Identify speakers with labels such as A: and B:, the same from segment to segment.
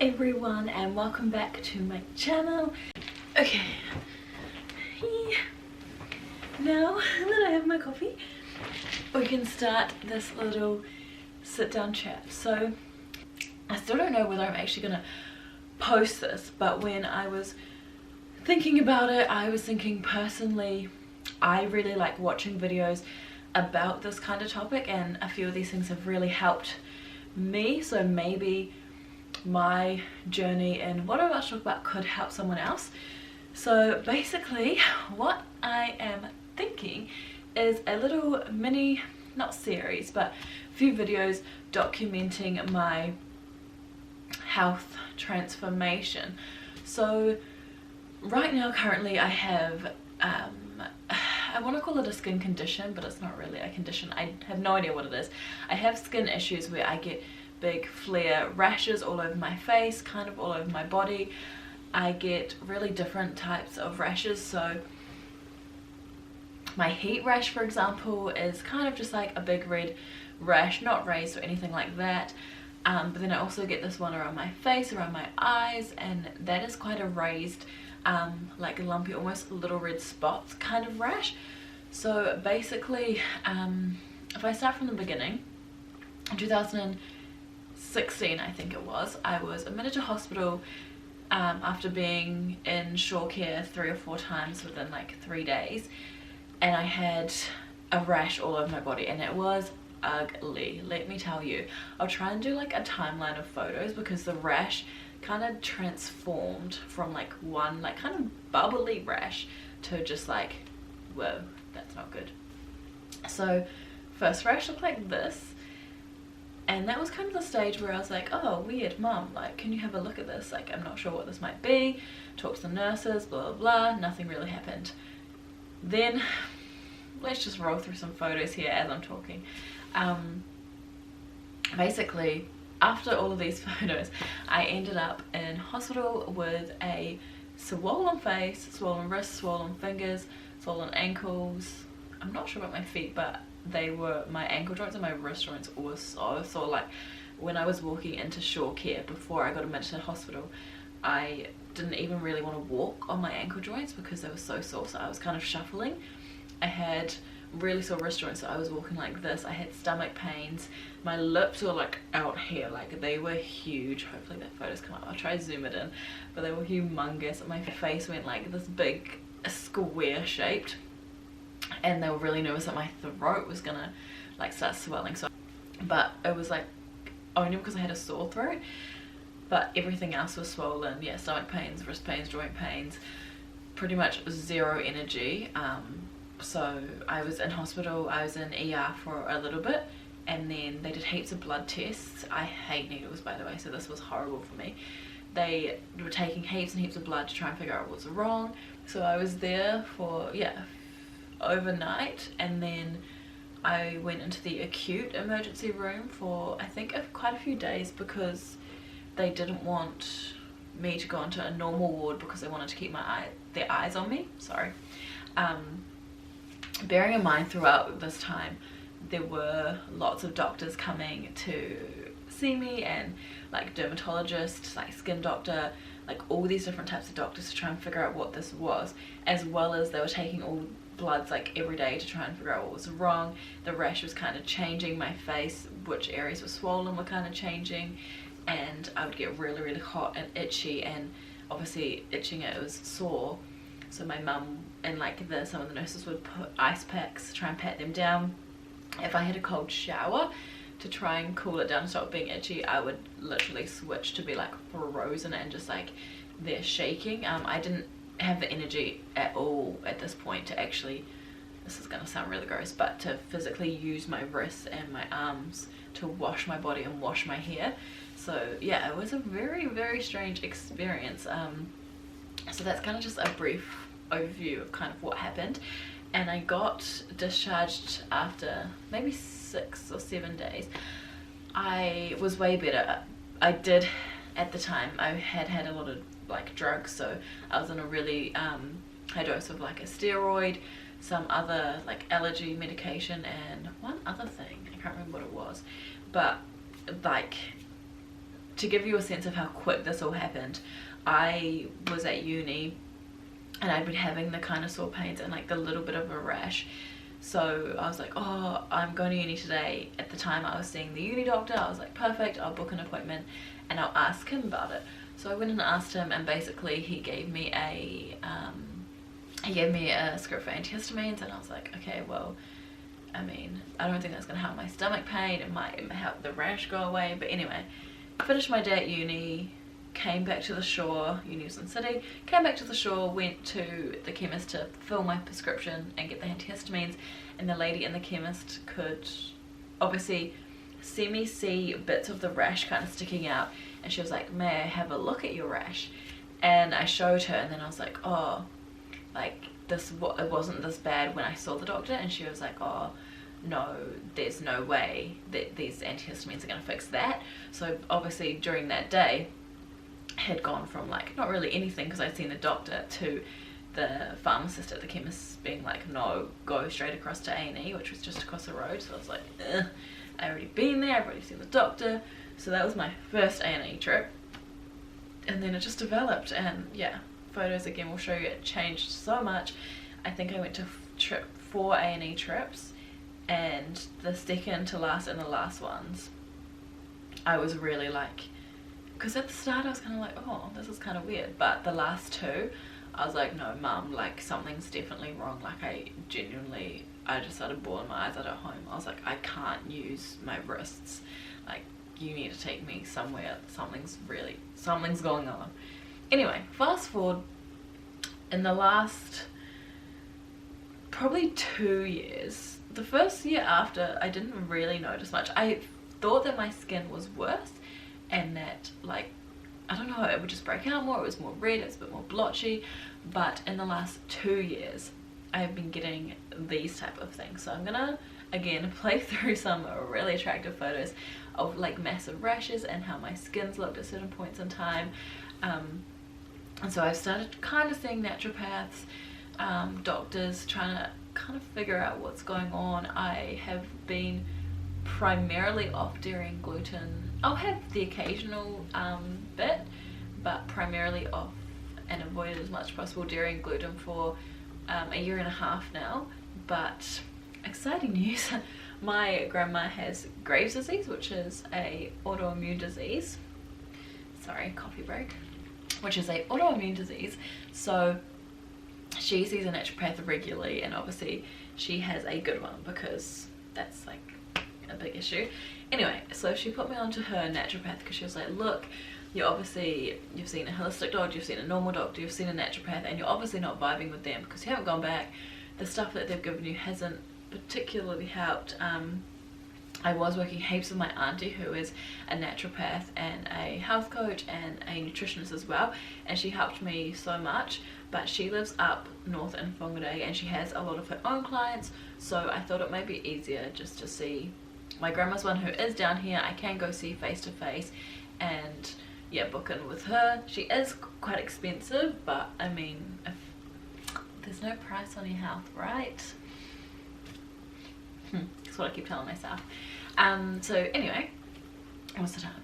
A: everyone and welcome back to my channel. Okay, now that I have my coffee, we can start this little sit down chat. So I still don't know whether I'm actually gonna post this, but when I was thinking about it, I was thinking personally I really like watching videos about this kind of topic, and a few of these things have really helped me, so maybe my journey and what I'm about to talk about could help someone else. So basically what I am thinking is a little mini, not series, but a few videos documenting my health transformation. So right now currently I have I want to call it a skin condition, but it's not really a condition. I have no idea what it is. I have skin issues where I get big flare rashes all over my face, kind of all over my body. I get really different types of rashes. So my heat rash, for example, is kind of just like a big red rash, not raised or anything like that. But then I also get this one around my face, around my eyes, and that is quite a raised, like a lumpy, almost little red spots kind of rash. So basically, if I start from the beginning, in 2016 I think it was, I was admitted to hospital after being in shore care 3 or 4 times within like 3 days, and I had a rash all over my body, and it was ugly, let me tell you. I'll try and do like a timeline of photos because the rash kind of transformed from like one like kind of bubbly rash to just like, whoa, that's not good. So first rash looked like this, and that was kind of the stage where I was like, oh weird, mum, like can you have a look at this, like I'm not sure what this might be. Talked to the nurses, blah blah blah, nothing really happened. Then let's just roll through some photos here as I'm talking. Basically after all of these photos I ended up in hospital with a swollen face, swollen wrists, swollen fingers, swollen ankles. I'm not sure about my feet, but they were, my ankle joints and my wrist joints were so sore. Like when I was walking into shore care before I got admitted to hospital, I didn't even really want to walk on my ankle joints because they were so sore, so I was kind of shuffling. I had really sore wrist joints, so I was walking like this. I had stomach pains. My lips were like out here, like they were huge. Hopefully that photo's come up, I'll try to zoom it in, but they were humongous. My face went like this big square shaped, and they were really nervous that my throat was gonna like start swelling. So, but it was like only because I had a sore throat, but everything else was swollen. Yeah, stomach pains, wrist pains, joint pains, pretty much zero energy. So I was in hospital, I was in ER for a little bit, and then they did heaps of blood tests. I hate needles, by the way, so this was horrible for me. They were taking heaps and heaps of blood to try and figure out what was wrong. So I was there for, yeah, overnight, and then I went into the acute emergency room for I think quite a few days because they didn't want me to go into a normal ward because they wanted to keep their eyes on me. Sorry. Bearing in mind throughout this time there were lots of doctors coming to see me, and like dermatologists, like skin doctor, like all these different types of doctors to try and figure out what this was, as well as they were taking all bloods like every day to try and figure out what was wrong. The rash was kind of changing, my face, which areas were swollen were kind of changing, and I would get really really hot and itchy, and obviously itching, it was sore. So my mum and like some of the nurses would put ice packs to try and pat them down. If I had a cold shower to try and cool it down and stop being itchy, I would literally switch to be like frozen and just like they're shaking. I didn't have the energy at all at this point to actually, this is gonna sound really gross, but to physically use my wrists and my arms to wash my body and wash my hair. So yeah, it was a very very strange experience. So that's kind of just a brief overview of kind of what happened, and I got discharged after maybe 6 or 7 days. I was way better. I did, at the time, I had a lot of like drugs, so I was on a really high dose of like a steroid, some other like allergy medication, and one other thing, I can't remember what it was, but like to give you a sense of how quick this all happened, I was at uni and I'd been having the kind of sore pains and like the little bit of a rash. So I was like, oh, I'm going to uni today. At the time I was seeing the uni doctor. I was like, perfect, I'll book an appointment and I'll ask him about it. So I went and asked him, and basically he gave me a script for antihistamines, and I was like, okay, well, I mean, I don't think that's going to help my stomach pain. It might help the rash go away. But anyway, finished my day at uni, came back to the shore, Uni was in City, came back to the shore, went to the chemist to fill my prescription and get the antihistamines, and the lady in the chemist could obviously see me see bits of the rash kind of sticking out, and she was like, may I have a look at your rash? And I showed her, and then I was like, oh, like this, it wasn't this bad when I saw the doctor. And she was like, oh no, there's no way that these antihistamines are going to fix that. So obviously during that day had gone from like not really anything because I'd seen the doctor to the pharmacist at the chemist being like, no, go straight across to A&E, which was just across the road. So I was like, I already been there, I've already seen the doctor. So that was my first A&E trip, and then it just developed. And yeah, photos again will show you it changed so much. I think I went to 4 A&E trips, and the second to last and the last ones I was really like, because at the start I was kind of like, oh, this is kind of weird, but the last 2 I was like, no mum, like something's definitely wrong. Like I just started bawling my eyes out at home. I was like, I can't use my wrists, like you need to take me somewhere, something's going on. Anyway, fast forward, in the last probably 2 years, the first year after I didn't really notice much. I thought that my skin was worse and that like, I don't know, it would just break out more, it was more red, it was a bit more blotchy. But in the last 2 years I've been getting these type of things. So I'm gonna again play through some really attractive photos of like massive rashes and how my skin's looked at certain points in time. And so I've started kind of seeing naturopaths, doctors, trying to kind of figure out what's going on. I have been primarily off dairy and gluten. I'll have the occasional bit, but primarily off and avoided as much as possible dairy and gluten for a year and a half now. But exciting news, my grandma has Graves' disease, which is a autoimmune disease. Sorry, coffee break. Which is a autoimmune disease. So she sees a naturopath regularly, and obviously she has a good one because that's like a big issue. Anyway, so she put me onto her naturopath because she was like, look, you've seen a holistic doctor, you've seen a normal doctor, you've seen a naturopath, and you're obviously not vibing with them because you haven't gone back. The stuff that they've given you hasn't particularly helped. I was working heaps with my auntie, who is a naturopath and a health coach and a nutritionist as well, and she helped me so much. But she lives up north in Whangarei and she has a lot of her own clients, so I thought it might be easier just to see my grandma's one, who is down here. I can go see face to face and yeah, book in with her. She is quite expensive, but I mean, if there's no price on your health, right? That's what I keep telling myself. So anyway, what's the time?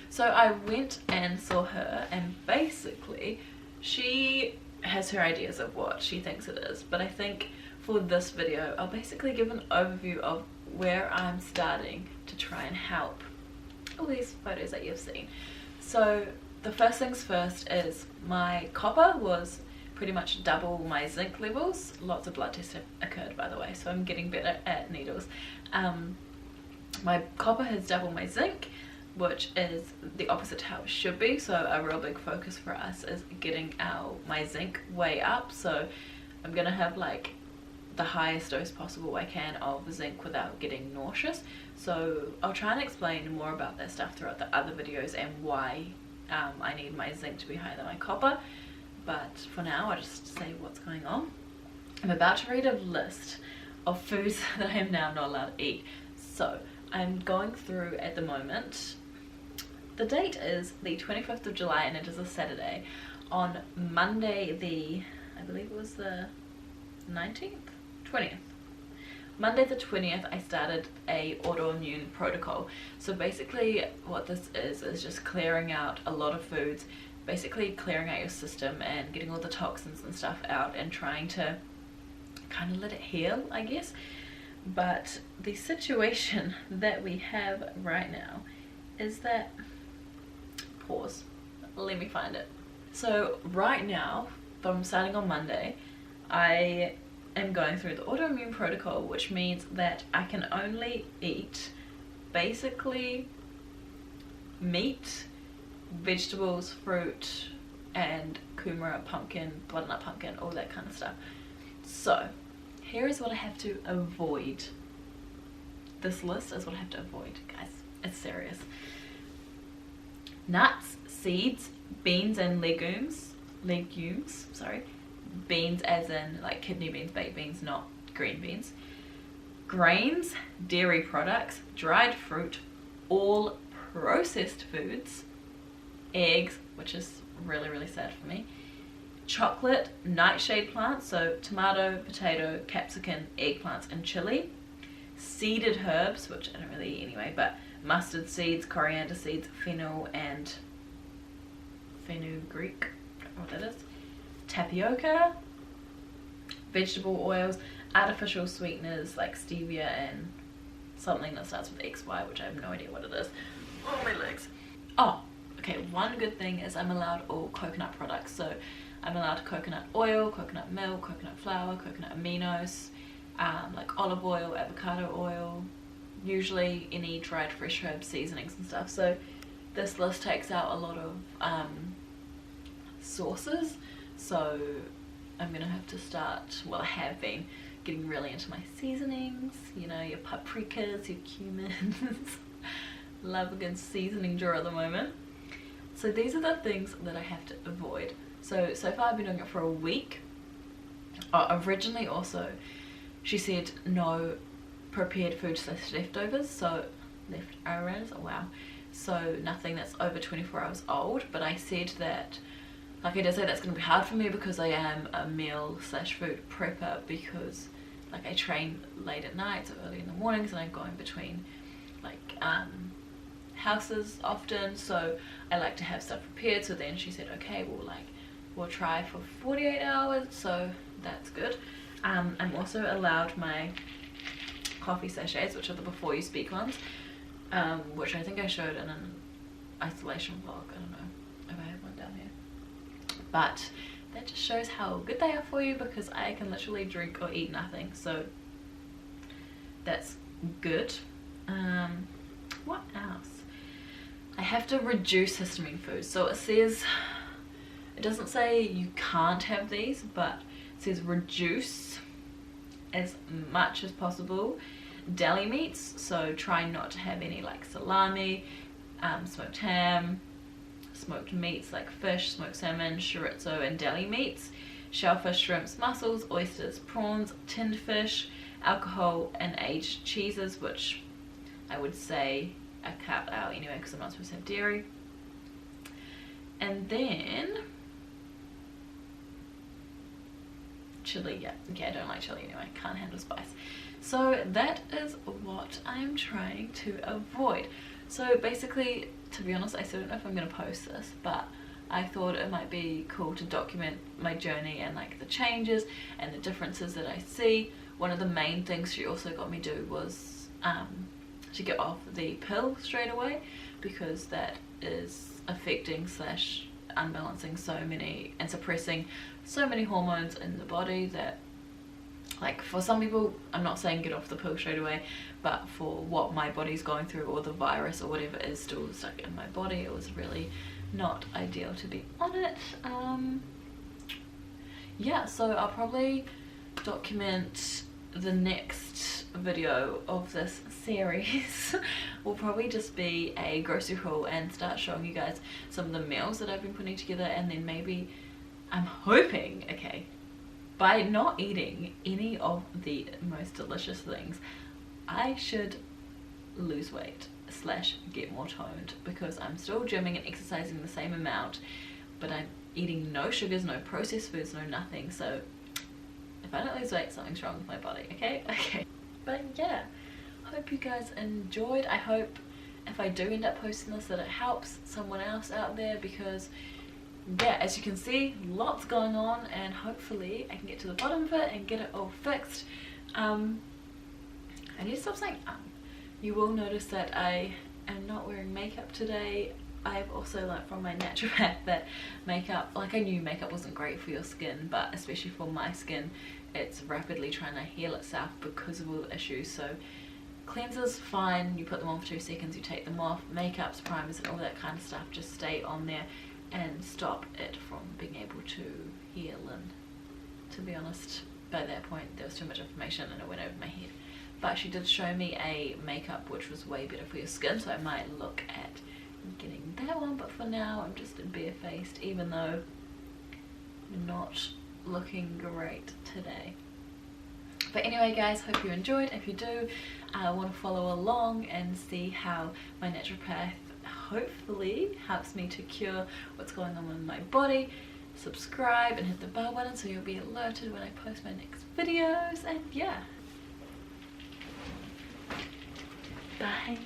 A: So I went and saw her, and basically she has her ideas of what she thinks it is, but I think for this video I'll basically give an overview of where I'm starting to try and help all these photos that you've seen. So the first things first is my copper was pretty much double my zinc levels. Lots of blood tests have occurred, by the way, so I'm getting better at needles. My copper has doubled my zinc, which is the opposite to how it should be. So a real big focus for us is getting my zinc way up. So I'm gonna have like the highest dose possible I can of zinc without getting nauseous. So I'll try and explain more about that stuff throughout the other videos and why I need my zinc to be higher than my copper. But for now, I'll just say what's going on. I'm about to read a list of foods that I am now not allowed to eat. So I'm going through at the moment. The date is the 25th of July and it is a Saturday. On Monday I believe it was the 19th? 20th Monday the 20th I started a autoimmune protocol. So basically what this is just clearing out a lot of foods, basically clearing out your system and getting all the toxins and stuff out and trying to kind of let it heal, I guess. But the situation that we have right now is that, pause, let me find it. So right now, from starting on Monday, I am going through the autoimmune protocol, which means that I can only eat basically meat, vegetables, fruit, and kumara, pumpkin, butternut pumpkin, all that kind of stuff. So here is what I have to avoid. This list is what I have to avoid, guys. It's serious. Nuts, seeds, beans and legumes, sorry. Beans as in like kidney beans, baked beans, not green beans. Grains, dairy products, dried fruit, all processed foods, eggs, which is really, really sad for me, chocolate, nightshade plants, so tomato, potato, capsicum, eggplants and chili, seeded herbs, which I don't really eat anyway, but mustard seeds, coriander seeds, fennel and fenugreek, I don't know what that is, tapioca, vegetable oils, artificial sweeteners like stevia and something that starts with XY, which I have no idea what it is. Oh, my legs. Oh, okay, one good thing is I'm allowed all coconut products. So I'm allowed coconut oil, coconut milk, coconut flour, coconut aminos, like olive oil, avocado oil, usually any dried fresh herb seasonings and stuff. So this list takes out a lot of sauces. So I'm gonna have to start, well, I have been getting really into my seasonings, you know, your paprikas, your cumins. Love a good seasoning drawer at the moment. So these are the things that I have to avoid. So far I've been doing it for a week. Originally also, she said no prepared food / leftovers, so leftovers, oh wow. So nothing that's over 24 hours old, but I said that, like I did say, that's going to be hard for me because I am a meal / food prepper, because like I train late at night, so early in the mornings, and I'm going between like houses often, so I like to have stuff prepared. So then she said, okay, we'll try for 48 hours, so that's good. I'm also allowed my coffee sachets, which are the before you speak ones, which I think I showed in an isolation vlog. I don't know if I have one down here, but that just shows how good they are for you, because I can literally drink or eat nothing, so that's good. What else? I have to reduce histamine foods. So it says, it doesn't say you can't have these, but it says reduce as much as possible deli meats. So try not to have any like salami, smoked ham, smoked meats like fish, smoked salmon, chorizo and deli meats, shellfish, shrimps, mussels, oysters, prawns, tinned fish, alcohol and aged cheeses, which I would say I cut out anyway because I'm not supposed to have dairy. And then chili, yeah, I don't like chili anyway, can't handle spice. So that is what I'm trying to avoid. So basically, to be honest, I still don't know if I'm going to post this, but I thought it might be cool to document my journey and like the changes and the differences that I see. One of the main things she also got me do was to get off the pill straight away, because that is affecting / unbalancing so many and suppressing so many hormones in the body that, like, for some people, I'm not saying get off the pill straight away, but for what my body's going through, or the virus or whatever is still stuck in my body, it was really not ideal to be on it. Yeah, so I'll probably document the next video of this series will probably just be a grocery haul and start showing you guys some of the meals that I've been putting together, and then maybe I'm hoping, okay, by not eating any of the most delicious things, I should lose weight / get more toned, because I'm still gymming and exercising the same amount, but I'm eating no sugars, no processed foods, no nothing. So if I don't lose weight, something's wrong with my body, okay? Okay. But yeah, hope you guys enjoyed. I hope if I do end up posting this that it helps someone else out there, because yeah, as you can see, lots going on, and hopefully I can get to the bottom of it and get it all fixed. I need to stop saying You will notice that I am not wearing makeup today. I've also learnt from my naturopath that makeup, like, I knew makeup wasn't great for your skin, but especially for my skin, it's rapidly trying to heal itself because of all the issues. So cleansers, fine, you put them on for 2 seconds, you take them off. Makeups, primers and all that kind of stuff just stay on there and stop it from being able to heal. And to be honest, by that point there was too much information and it went over my head. But she did show me a makeup which was way better for your skin, so I might look at getting that one, but for now I'm just barefaced, even though I'm not looking great today. But anyway guys, hope you enjoyed. If you do want to follow along and see how my naturopath hopefully helps me to cure what's going on with my body, subscribe and hit the bell button so you'll be alerted when I post my next videos. And yeah, bye.